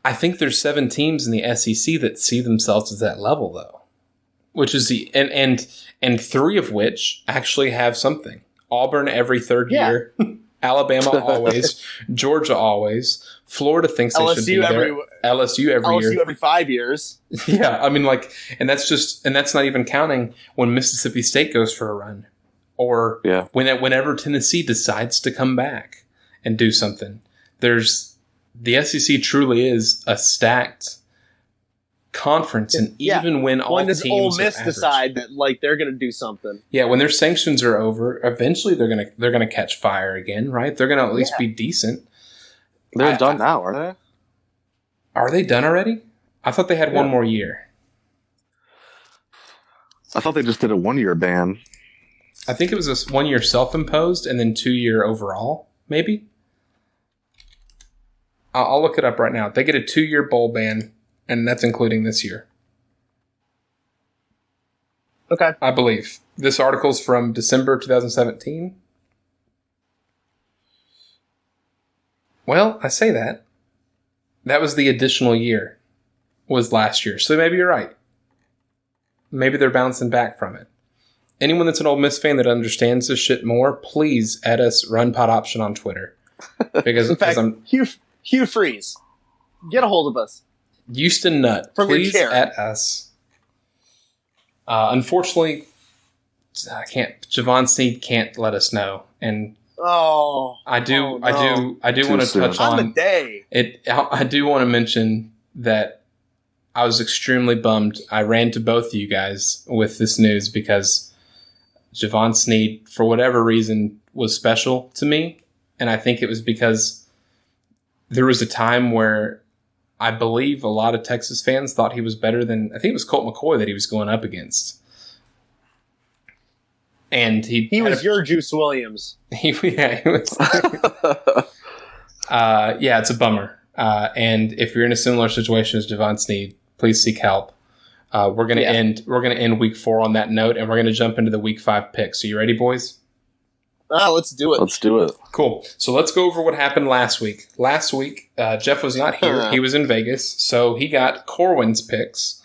I think there's 7 teams in the SEC that see themselves at that level, though, which is and 3 of which actually have something. Auburn every third year, Alabama always, Georgia always, Florida thinks they LSU should be there. LSU every year. LSU every 5 years. Yeah, I mean, and that's not even counting when Mississippi State goes for a run, or whenever Tennessee decides to come back and do something. The SEC truly is a stacked conference, and even when all when does teams Ole Miss average, decide that they're going to do something? Yeah, when their sanctions are over, eventually they're gonna catch fire again, right? They're gonna at least be decent. They're done now, are they? Are they done already? I thought they had one more year. I thought they just did a 1-year ban. I think it was a 1-year self-imposed and then 2-year overall, maybe. I'll look it up right now. They get a 2-year bowl ban, and that's including this year. Okay. I believe. This article's from December 2017. Well, I say that. That was the additional year, was last year. So maybe you're right. Maybe they're bouncing back from it. Anyone that's an Ole Miss fan that understands this shit more, please add us Run Pod Option on Twitter. Because in fact, Hugh Freeze, get a hold of us. Houston Nut, from please your chair. At us. Unfortunately, I can't. Javon Sneed can't let us know, and I do want to touch on the day. I do want to mention that I was extremely bummed. I ran to both of you guys with this news because Javon Sneed, for whatever reason, was special to me, and I think it was because there was a time where I believe a lot of Texas fans thought he was better than, I think it was Colt McCoy that he was going up against. And he was your Juice Williams. He was. It's a bummer. And if you're in a similar situation as Javon Sneed, please seek help. We're gonna end week 4 on that note, and we're gonna jump into the week 5 picks. Are you ready, boys? Let's do it. Let's do it. Cool. So let's go over what happened last week. Last week, Jeff was not here. He was in Vegas, so he got Corwin's picks.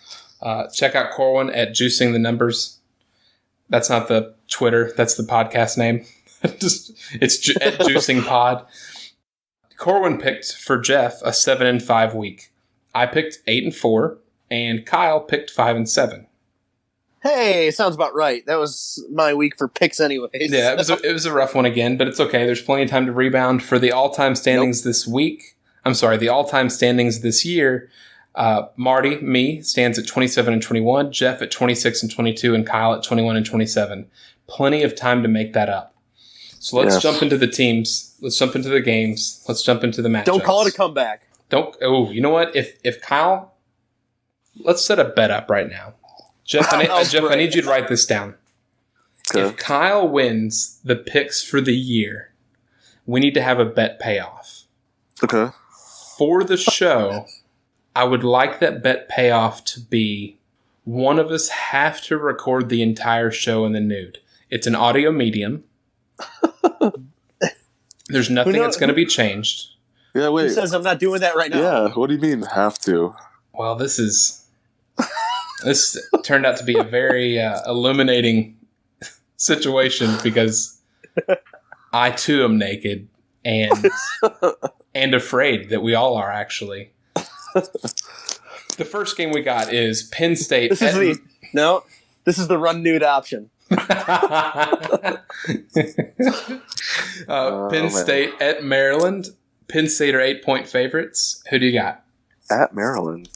Check out Corwin at Juicing the Numbers. That's not the Twitter. That's the podcast name. It's at Juicing Pod. Corwin picked for Jeff a 7-5 week. I picked 8-4, and Kyle picked 5-7. Hey, sounds about right. That was my week for picks anyways. Yeah, it was a rough one again, but it's okay. There's plenty of time to rebound. For the all-time standings this week, I'm sorry, the all-time standings this year, Marty, me, stands at 27 and 21, Jeff at 26 and 22, and Kyle at 21 and 27. Plenty of time to make that up. So let's jump into the teams. Let's jump into the games. Let's jump into the matchups. Don't call it a comeback. You know what? If Kyle, let's set a bet up right now. Jeff, I need you to write this down. Okay. If Kyle wins the picks for the year, we need to have a bet payoff. Okay. For the show, I would like that bet payoff to be one of us have to record the entire show in the nude. It's an audio medium. There's nothing that's going to be changed. Yeah, wait. Who says I'm not doing that right now? Yeah, what do you mean have to? Well, this turned out to be a very illuminating situation because I too am naked and afraid that we all are actually. The first game we got is Penn State. This is the run nude option. Penn State at Maryland. Penn State are 8-point favorites. Who do you got? At Maryland.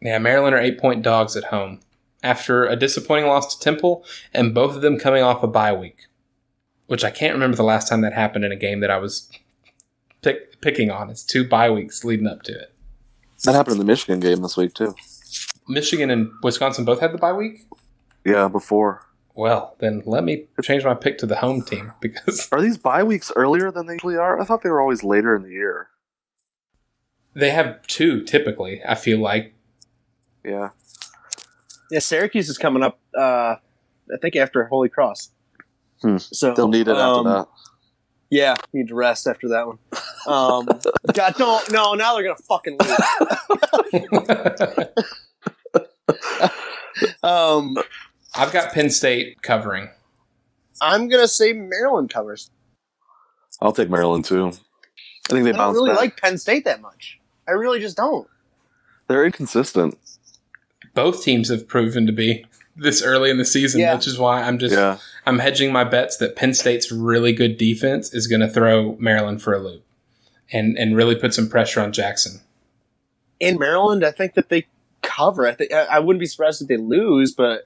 Yeah, Maryland are 8-point dogs at home after a disappointing loss to Temple and both of them coming off a bye week, which I can't remember the last time that happened in a game that I was picking on. It's 2 bye weeks leading up to it. That happened in the Michigan game this week, too. Michigan and Wisconsin both had the bye week? Yeah, before. Well, then let me change my pick to the home team because... Are these bye weeks earlier than they usually are? I thought they were always later in the year. They have 2, typically, I feel like. Yeah. Yeah, Syracuse is coming up, I think, after Holy Cross. So they'll need it after that. Yeah, need to rest after that one. God, now they're going to fucking lose. I've got Penn State covering. I'm going to say Maryland covers. I'll take Maryland, too. I think they bounce back. I don't really like Penn State that much. I really just don't. They're inconsistent. Both teams have proven to be this early in the season, which is why I'm hedging my bets that Penn State's really good defense is going to throw Maryland for a loop and really put some pressure on Jackson. In Maryland, I think that they cover. I wouldn't be surprised if they lose, but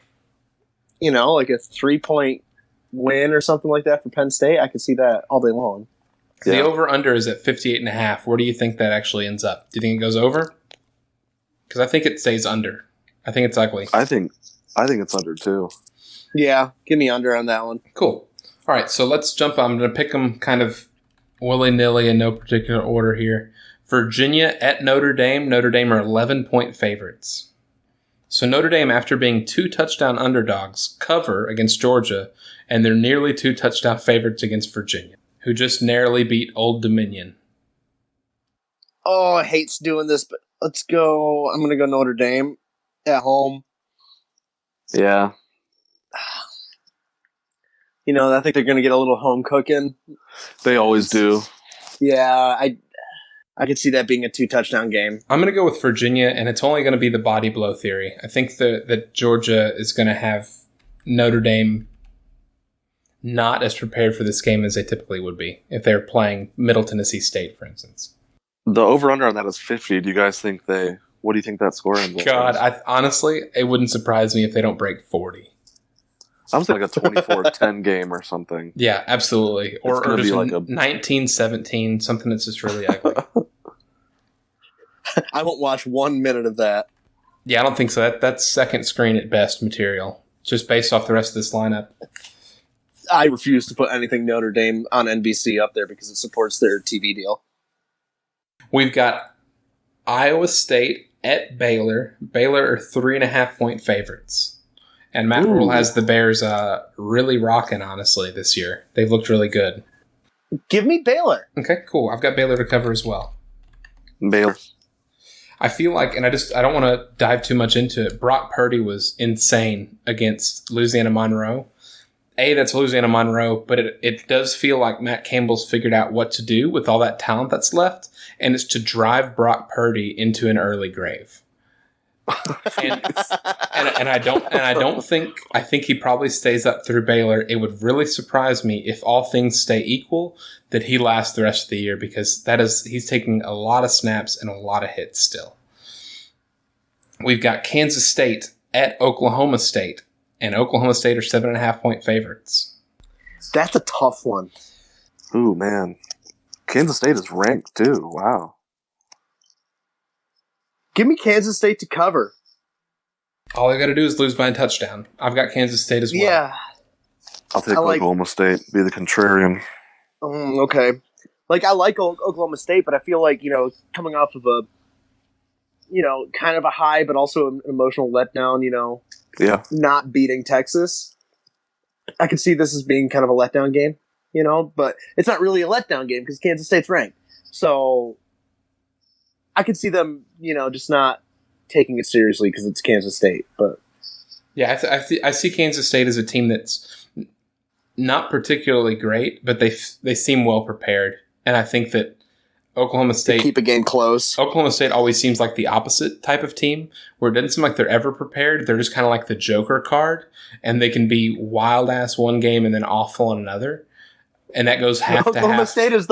like a 3-point win or something like that for Penn State, I could see that all day long. Yeah. The over-under is at 58.5. Where do you think that actually ends up? Do you think it goes over? Because I think it stays under. I think it's ugly. I think it's under, too. Yeah, give me under on that one. Cool. All right, so let's jump. I'm going to pick them kind of willy-nilly in no particular order here. Virginia at Notre Dame. Notre Dame are 11-point favorites. So Notre Dame, after being 2 touchdown underdogs, cover against Georgia, and they're nearly 2 touchdown favorites against Virginia, who just narrowly beat Old Dominion. Oh, I hate doing this, but let's go. I'm going to go Notre Dame at home. Yeah. I think they're going to get a little home cooking. They always do. Yeah, I could see that being a 2 touchdown game. I'm going to go with Virginia, and it's only going to be the body blow theory. I think that Georgia is going to have Notre Dame not as prepared for this game as they typically would be if they're playing Middle Tennessee State, for instance. The over-under on that is 50. Do you guys think what do you think that score ends? God, honestly, it wouldn't surprise me if they don't break 40. I'm saying like a 24-10 game or something. Yeah, absolutely. Or just like 19-17, something that's just really ugly. I won't watch 1 minute of that. Yeah, I don't think so. That's second screen at best material, just based off the rest of this lineup. I refuse to put anything Notre Dame on NBC up there because it supports their TV deal. We've got Iowa State at Baylor. Baylor are 3.5-point favorites. And Matt Rule has the Bears really rocking, honestly, this year. They've looked really good. Give me Baylor. Okay, cool. I've got Baylor to cover as well. Baylor. I feel like, and I don't want to dive too much into it, Brock Purdy was insane against Louisiana Monroe. That's Louisiana Monroe, but it does feel like Matt Campbell's figured out what to do with all that talent that's left, and it's to drive Brock Purdy into an early grave. And I think he probably stays up through Baylor. It would really surprise me if all things stay equal that he lasts the rest of the year, because he's taking a lot of snaps and a lot of hits still. We've got Kansas State at Oklahoma State, and Oklahoma State are 7.5-point favorites. That's a tough one. Ooh, man. Kansas State is ranked too. Wow. Give me Kansas State to cover. All I got to do is lose by a touchdown. I've got Kansas State as well. Yeah. I'll take Oklahoma State, be the contrarian. Okay. I like Oklahoma State, but I feel like, coming off of a, kind of a high, but also an emotional letdown, Yeah. not beating Texas. I could see this as being kind of a letdown game, but it's not really a letdown game because Kansas State's ranked. So I could see them, just not taking it seriously because it's Kansas State. But yeah, I see Kansas State as a team that's not particularly great, but they seem well prepared, and I think that Oklahoma State keep a game close. Oklahoma State always seems like the opposite type of team, where it doesn't seem like they're ever prepared. They're just kind of like the Joker card, and they can be wild ass one game and then awful in another, and that goes half to half. Oklahoma State is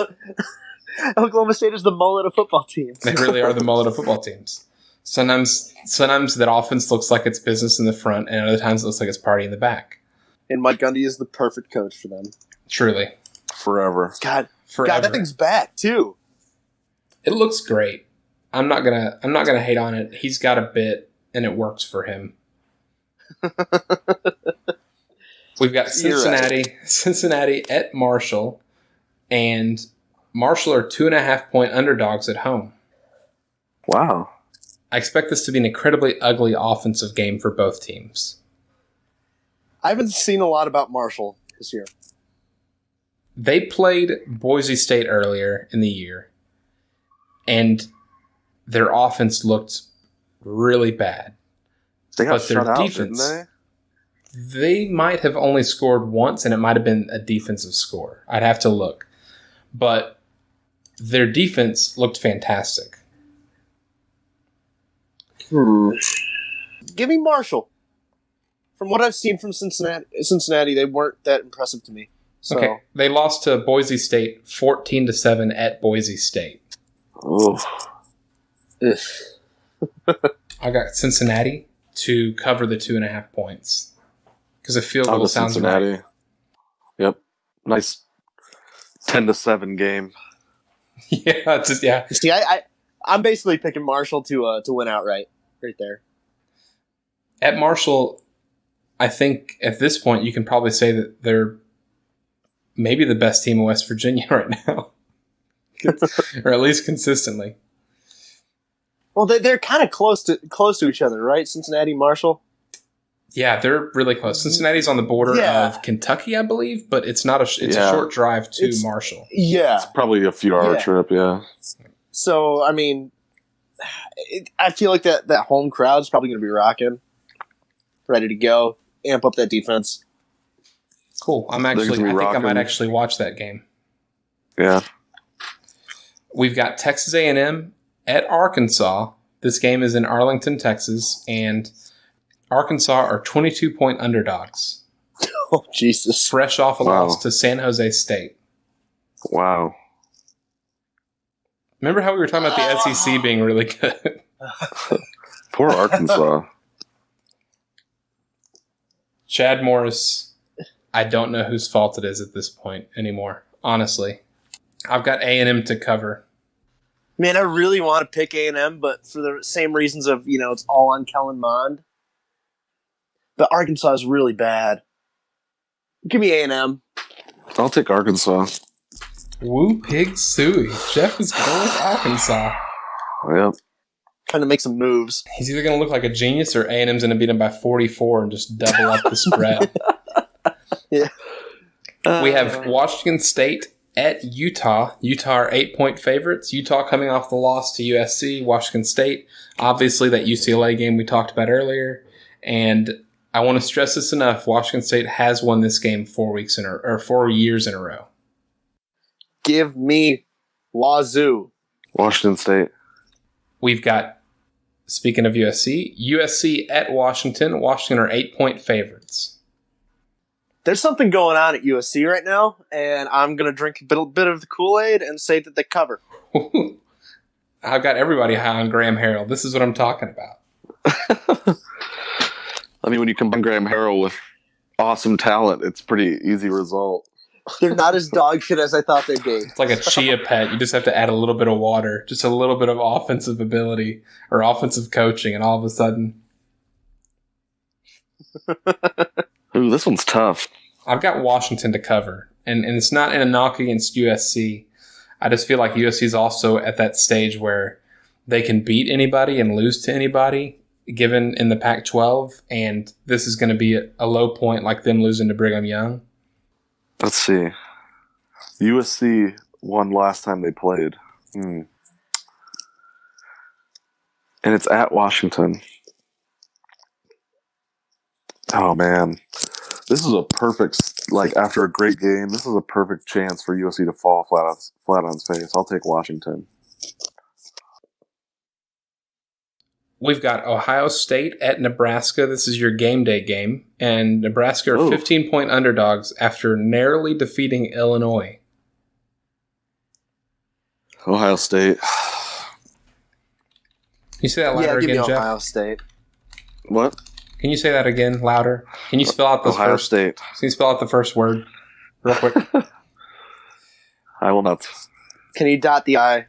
the mullet of football teams. They really are the mullet of football teams. Sometimes that offense looks like it's business in the front, and other times it looks like it's party in the back. And Mike Gundy is the perfect coach for them. Truly. Forever. God, that thing's back too. It looks great. I'm not gonna hate on it. He's got a bit, and it works for him. We've got Cincinnati at Marshall, and Marshall are 2.5-point underdogs at home. Wow. I expect this to be an incredibly ugly offensive game for both teams. I haven't seen a lot about Marshall this year. They played Boise State earlier in the year, and their offense looked really bad. They got shut out, didn't they? They might have only scored once, and it might have been a defensive score. I'd have to look. But their defense looked fantastic. Give me Marshall. From what I've seen from Cincinnati, they weren't that impressive to me. So. Okay, they lost to Boise State 14-7 at Boise State. Oh. I got Cincinnati to cover the 2.5 points because a field goal sounds Cincinnati. right. Yep, nice 10-7 game. Yeah. See, I'm basically picking Marshall to win outright, right there. At Marshall, I think at this point you can probably say that they're maybe the best team in West Virginia right now, or at least consistently. Well, they're kind of close to each other, right? Cincinnati, Marshall. Yeah, they're really close. Cincinnati's on the border of Kentucky, I believe, but it's not a short drive to Marshall. Yeah, it's probably a few-hour trip. Yeah. So I mean, I feel like that home crowd's probably going to be rocking, ready to go, amp up that defense. Cool. I think I might actually watch that game. Yeah. We've got Texas A&M at Arkansas. This game is in Arlington, Texas, and Arkansas are 22-point underdogs. Oh, Jesus. Fresh off a loss to San Jose State. Wow. Remember how we were talking about the SEC being really good? Poor Arkansas. Chad Morris, I don't know whose fault it is at this point anymore, honestly. I've got A&M to cover. Man, I really want to pick A&M, but for the same reasons of, it's all on Kellen Mond. But Arkansas is really bad. Give me A&M. I'll take Arkansas. Woo pig suey. Jeff is going with Arkansas. Yep. Trying to make some moves. He's either going to look like a genius or A&M's going to beat him by 44 and just double up the spread. Yeah. We have Washington State at Utah. Utah are 8-point favorites. Utah coming off the loss to USC. Washington State, obviously that UCLA game we talked about earlier. And I want to stress this enough. Washington State has won this game 4 years in a row. Give me Wazzu. Washington State. We've got speaking of USC at Washington. Washington are 8-point favorites. There's something going on at USC right now, and I'm going to drink a bit of the Kool-Aid and say that they cover. I've got everybody high on Graham Harrell. This is what I'm talking about. I mean, when you combine Graham Harrell with awesome talent, it's a pretty easy result. They're not as dog shit as I thought they'd be. It's like a chia pet. You just have to add a little bit of water, just a little bit of offensive ability or offensive coaching, and all of a sudden... Ooh, this one's tough. I've got Washington to cover, and it's not in a knock against USC. I just feel like USC is also at that stage where they can beat anybody and lose to anybody, given in the Pac-12, and this is going to be a low point like them losing to Brigham Young. Let's see. USC won last time they played. And it's at Washington. Oh, man. This is a perfect, after a great game, this is a perfect chance for USC to fall flat on its face. I'll take Washington. We've got Ohio State at Nebraska. This is your game day game. And Nebraska are 15-point underdogs after narrowly defeating Illinois. Ohio State. Can you say that louder again, give me Jeff? Ohio State. What? Can you say that again, louder? Can you spell out the Ohio State. Can you spell out the first word real quick? I will not. Can you dot the I?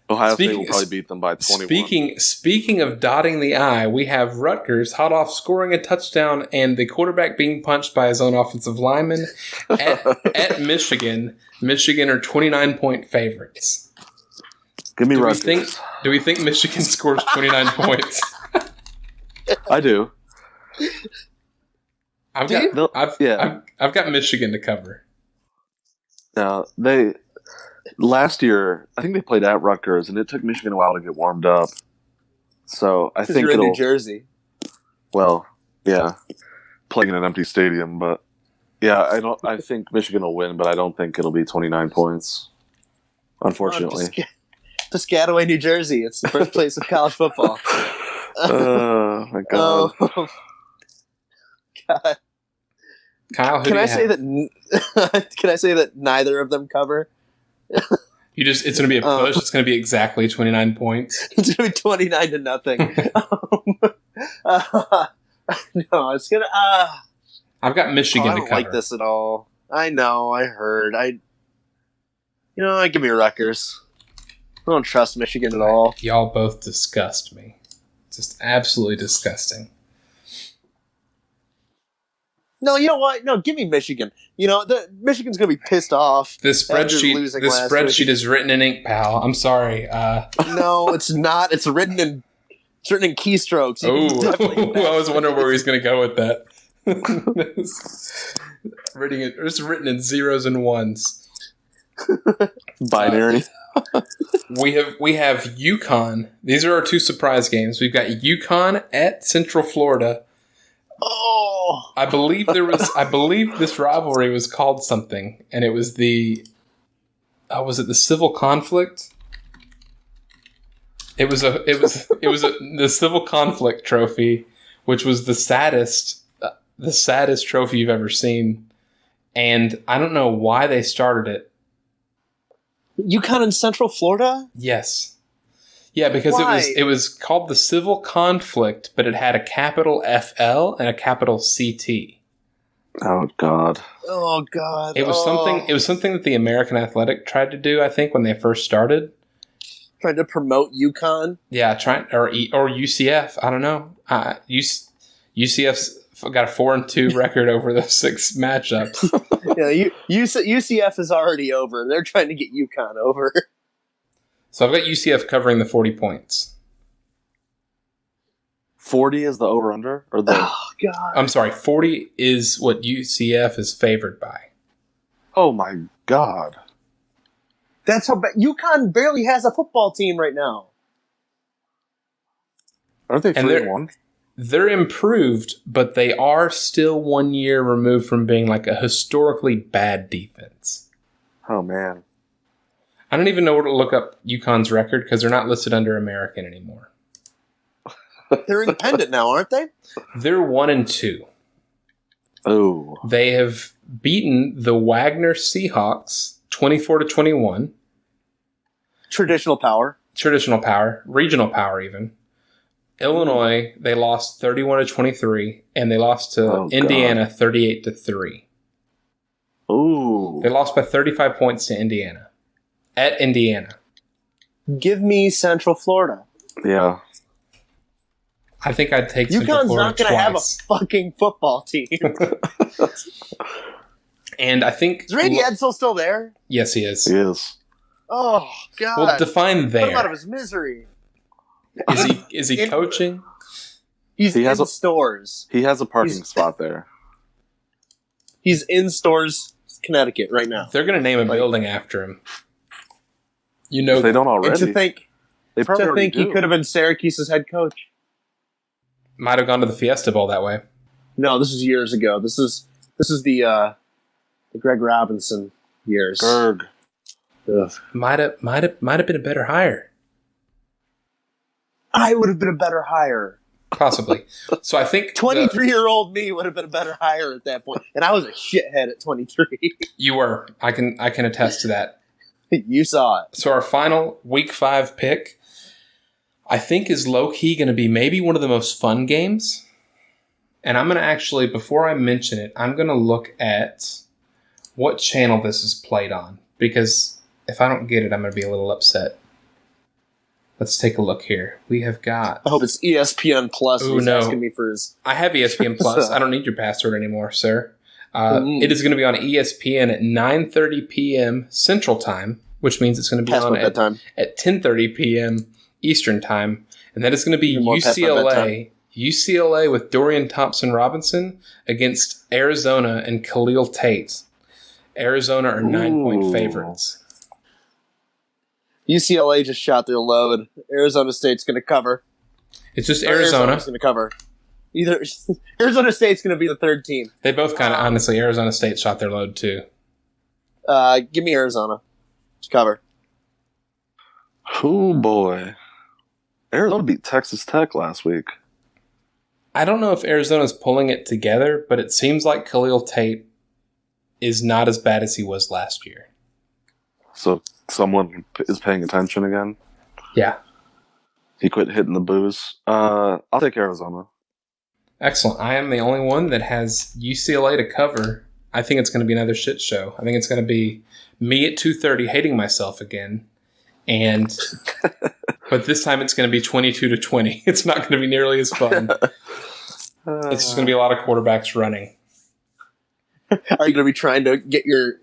Ohio State will probably beat them by 21. Speaking of dotting the I, we have Rutgers hot off scoring a touchdown and the quarterback being punched by his own offensive lineman at Michigan. Michigan are 29-point favorites. Give me Rutgers. Do we think Michigan scores 29 points? I do. I've got Michigan to cover. Now, last year, I think they played at Rutgers, and it took Michigan a while to get warmed up. So I think you're in New Jersey. Well, yeah, playing in an empty stadium, but yeah, I think Michigan will win, but I don't think it'll be 29 points. Unfortunately, Piscataway, New Jersey. It's the birthplace of college football. Oh my god! Oh, God. Kyle, can I say that neither of them cover? It's going to be a push. It's going to be exactly 29 points. It's going to be 29-0. No, it's going to. I've got Michigan to cover. I don't like this at all. I know. I heard. Give me Rutgers. I don't trust Michigan at all. Y'all both disgust me. Just absolutely disgusting. No, you know what? No, give me Michigan. Michigan's going to be pissed off. This spreadsheet is written in ink, pal. I'm sorry. No, it's not. It's written in keystrokes. I was wondering where he was going to go with that. It's written in zeros and ones. Binary. We have UConn. These are our two surprise games. We've got UConn at Central Florida. Oh, I believe this rivalry was called something, and it was was it the civil conflict? It was the civil conflict trophy, which was the saddest trophy you've ever seen, and I don't know why they started it. UConn in Central Florida? Yes. Yeah, because Why? it was called the civil conflict, but it had a capital FL and a capital CT. Oh God. Oh God. It was something that the American Athletic tried to do, I think, when they first started. Trying to promote UConn? Yeah, or UCF. I don't know. UCF's got a 4-2 record over those 6 matchups. Yeah, UCF is already over. They're trying to get UConn over. So I've got UCF covering the 40 points. 40 is the over-under? Oh, God. I'm sorry, 40 is what UCF is favored by. Oh, my God. That's how bad. UConn barely has a football team right now. Aren't they 3-1? They're improved, but they are still 1 year removed from being like a historically bad defense. Oh, man. I don't even know where to look up UConn's record because they're not listed under American anymore. They're independent now, aren't they? They're 1-2. Oh. They have beaten the Wagner Seahawks 24-21. Traditional power. Traditional power, regional power even. Illinois, they lost 31-23, and they lost to Indiana 38-3. Ooh. They lost by 35 points to Indiana. At Indiana. Give me Central Florida. Yeah. I think I'd take Central UConn's Florida not going to have a twice. fucking football team. And I think... Is Randy Edsall still there? Yes, he is. He is. Oh, God. Well, define Put him out there. of his misery. Is he coaching? He's He has in a- stores. He has a parking spot there. He's in stores, Connecticut, right now. They're going to name a building after him. You know If they don't And already. to think They probably already he do. could have been Syracuse's head coach. might have gone to the Fiesta Bowl that way. No, this is years ago. This is the Greg Robinson years. Berg. Ugh. Might have been a better hire. I would have been a better hire. Possibly. So I think 23-year-old me would have been a better hire at that point. And I was a shithead at 23. you were. I can attest to that. You saw it. So our final Week 5 pick, I think, is low-key going to be maybe one of the most fun games. And I'm going to actually, before I mention it, I'm going to look at what channel this is played on. Because if I don't get it, I'm going to be a little upset. Let's take a look here. We have got... I hope it's ESPN Plus. Ooh, He's no. asking me for his... I have ESPN Plus. I don't need your password anymore, sir. It is going to be on ESPN at 9:30 p.m. Central Time, which means it's going to be Past on my bedtime. at 10:30 p.m. Eastern Time. And that is going to be Even more past my bedtime. UCLA with Dorian Thompson-Robinson against Arizona and Khalil Tate. Arizona are 9-point favorites. UCLA just shot their load. Arizona State's going to cover. It's just Or Arizona. Arizona's going to cover. Either Arizona State's going to be the third team. They both kind of, honestly, Arizona State shot their load too. Give me Arizona to cover. Oh, boy. Arizona beat Texas Tech last week. I don't know if Arizona's pulling it together, but it seems like Khalil Tate is not as bad as he was last year. So someone is paying attention again. Yeah. He quit hitting the booze. I'll take Arizona. Excellent. I am the only one that has UCLA to cover. I think it's going to be another shit show. I think it's going to be me at 2:30 hating myself again. And but this time it's going to be 22-20. It's not going to be nearly as fun. It's just going to be a lot of quarterbacks running. Are you going to be trying to get your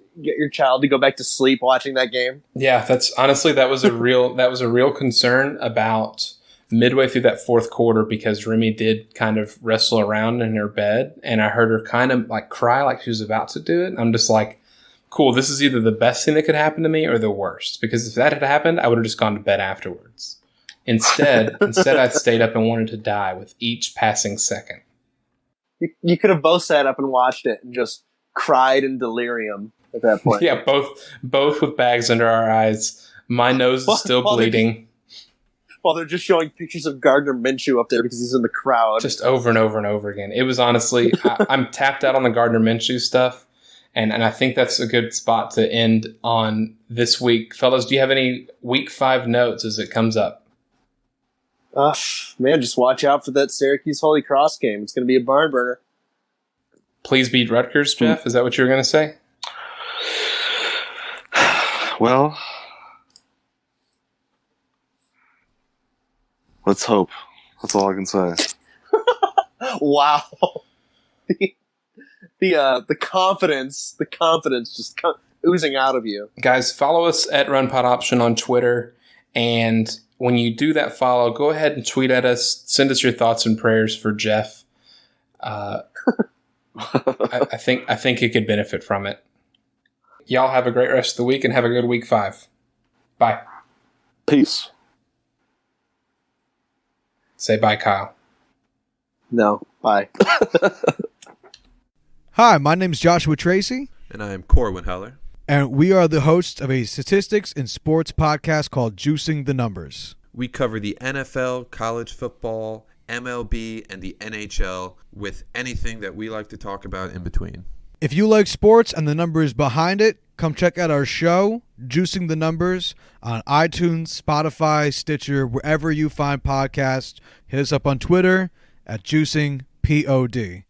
child to go back to sleep watching that game? Yeah, that's honestly that was a real concern about midway through that fourth quarter because Remy did kind of wrestle around in her bed and I heard her kind of like cry like she was about to do it. I'm just like, cool, this is either the best thing that could happen to me or the worst. Because if that had happened, I would have just gone to bed afterwards. Instead I stayed up and wanted to die with each passing second. You could have both sat up and watched it and just cried in delirium at that point. Yeah, both with bags under our eyes. My nose is still bleeding. While they're just showing pictures of Gardner Minshew up there because he's in the crowd. Just over and over and over again. It was honestly, I'm tapped out on the Gardner Minshew stuff. And I think that's a good spot to end on this week. Fellas, do you have any Week 5 notes as it comes up? Man, just watch out for that Syracuse Holy Cross game. It's going to be a barn burner. Please beat Rutgers, Jeff? Is that what you were going to say? Well, let's hope. That's all I can say. Wow. The confidence just oozing out of you. Guys, follow us at RunPodOption on Twitter. And when you do that follow, go ahead and tweet at us. Send us your thoughts and prayers for Jeff. I think he could benefit from it. Y'all have a great rest of the week and have a good Week 5. Bye. Peace. Say bye, Kyle. No, bye. Hi, my name's Joshua Tracy. And I am Corwin Heller. And we are the hosts of a statistics and sports podcast called Juicing the Numbers. We cover the NFL, college football, MLB, and the NHL with anything that we like to talk about in between. If you like sports and the numbers behind it, come check out our show, Juicing the Numbers, on iTunes, Spotify, Stitcher, wherever you find podcasts. Hit us up on Twitter at JuicingPod.